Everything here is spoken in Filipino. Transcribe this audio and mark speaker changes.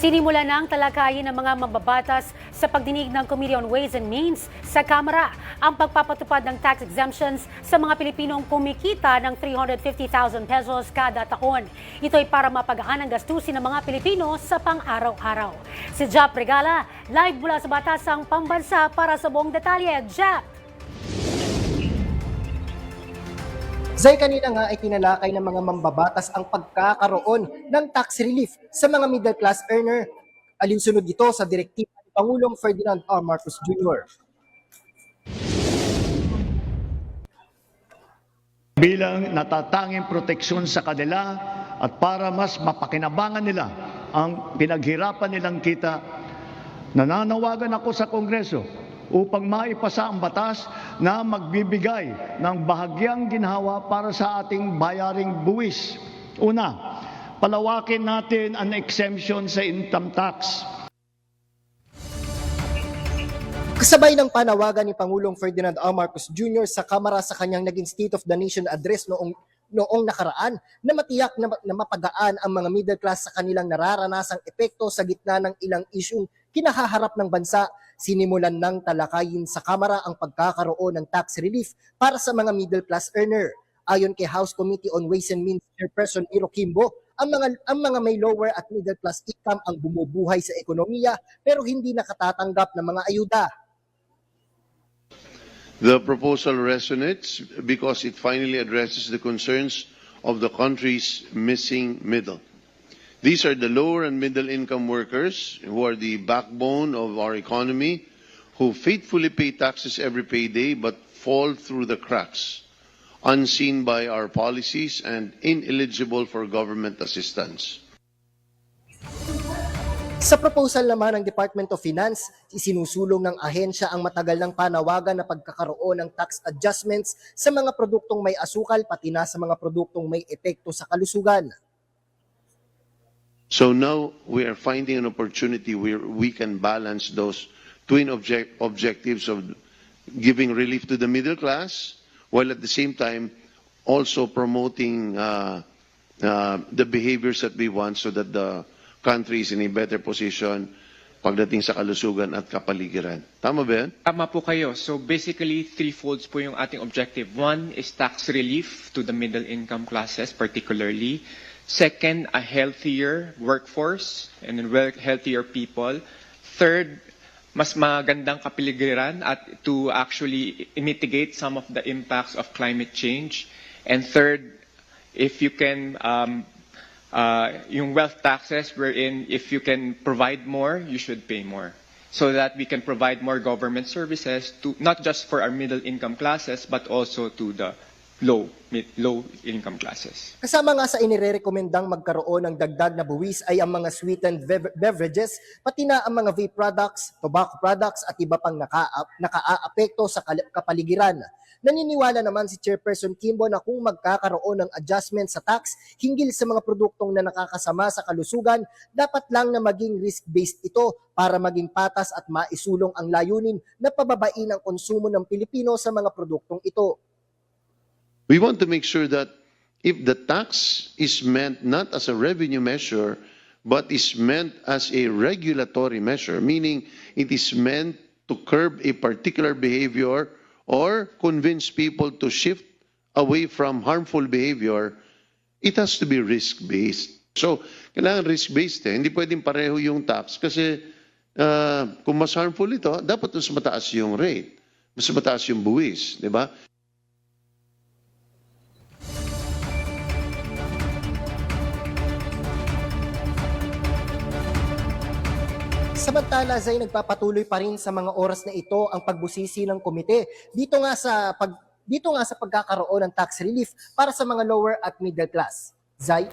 Speaker 1: Sinimulan ng talakayin ng mga mambabatas sa pagdinig ng Committee on Ways and Means sa Kamara ang pagpapatupad ng tax exemptions sa mga Pilipinong kumikita ng 350,000 pesos kada taon. Ito ay para mapagaan ang gastusin ng mga Pilipino sa pang-araw-araw. Si Jap Regala, live mula sa Batasang Pambansa para sa buong detalye. Jap!
Speaker 2: Zay, kanina nga ay tinalakay ng mga mambabatas ang pagkakaroon ng tax relief sa mga middle class earner. Alinsunod ito sa direktiba ni Pangulong Ferdinand R. Marcos Jr.
Speaker 3: Bilang natatanging proteksyon sa kanila at para mas mapakinabangan nila ang pinaghirapan nilang kita, nananawagan ako sa Kongreso upang maipasa ang batas na magbibigay ng bahagyang ginhawa para sa ating bayaring buwis. Una, palawakin natin ang exemption sa income tax.
Speaker 2: Kasabay ng panawagan ni Pangulong Ferdinand R. Marcos Jr. sa Kamara sa kanyang naging State of the Nation address noong nakaraan na matiyak na mapagaan ang mga middle class sa kanilang nararanasang epekto sa gitna ng ilang isyung kinahaharap ng bansa. Sinimulan ng talakayin sa Kamara ang pagkakaroon ng tax relief para sa mga middle class earner. Ayon kay House Committee on Ways and Means Chairperson Iro Quimbo, ang mga may lower at middle class income ang bumubuhay sa ekonomiya pero hindi nakatatanggap ng mga ayuda.
Speaker 4: The proposal resonates because it finally addresses the concerns of the country's missing middle. These are the lower and middle income workers who are the backbone of our economy, who faithfully pay taxes every payday but fall through the cracks, unseen by our policies and ineligible for government assistance.
Speaker 2: Sa proposal naman ng Department of Finance, isinusulong ng ahensya ang matagal ng panawagan na pagkakaroon ng tax adjustments sa mga produktong may asukal pati na sa mga produktong may epekto sa kalusugan.
Speaker 4: So now we are finding an opportunity where we can balance those twin objectives of giving relief to the middle class while at the same time also promoting the behaviors that we want so that the country is in a better position pagdating sa kalusugan at kapaligiran. Tama ba yan?
Speaker 5: Tama po kayo. So basically, threefolds po yung ating objective. One is tax relief to the middle income classes particularly. Second, a healthier workforce and healthier people. Third, mas magandang kapaligiran at to actually mitigate some of the impacts of climate change. And third, if you can, yung wealth taxes wherein if you can provide more, you should pay more. So that we can provide more government services to not just for our middle income classes but also to the low income classes.
Speaker 2: Kasama nga sa inirekomendang magkaroon ng dagdag na buwis ay ang mga sweetened beverages, pati na ang mga vape products, tobacco products at iba pang nakaaapekto sa kapaligiran. Naniniwala naman si Chairperson Quimbo na kung magkakaroon ng adjustment sa tax hinggil sa mga produktong na nakakasama sa kalusugan, dapat lang na maging risk-based ito para maging patas at maisulong ang layunin na pababain ang konsumo ng Pilipino sa mga produktong ito.
Speaker 4: We want to make sure that if the tax is meant not as a revenue measure, but is meant as a regulatory measure, meaning it is meant to curb a particular behavior or convince people to shift away from harmful behavior, it has to be risk-based. So, kailangan risk-based eh. Hindi pwedeng pareho yung tax kasi kung mas harmful ito, dapat mas mataas yung rate, mas mataas yung buwis, di ba?
Speaker 2: Samantala, Zay, nagpapatuloy pa rin sa mga oras na ito ang pagbusisi ng komite dito nga sa pagkakaroon ng tax relief para sa mga lower at middle class. Zay?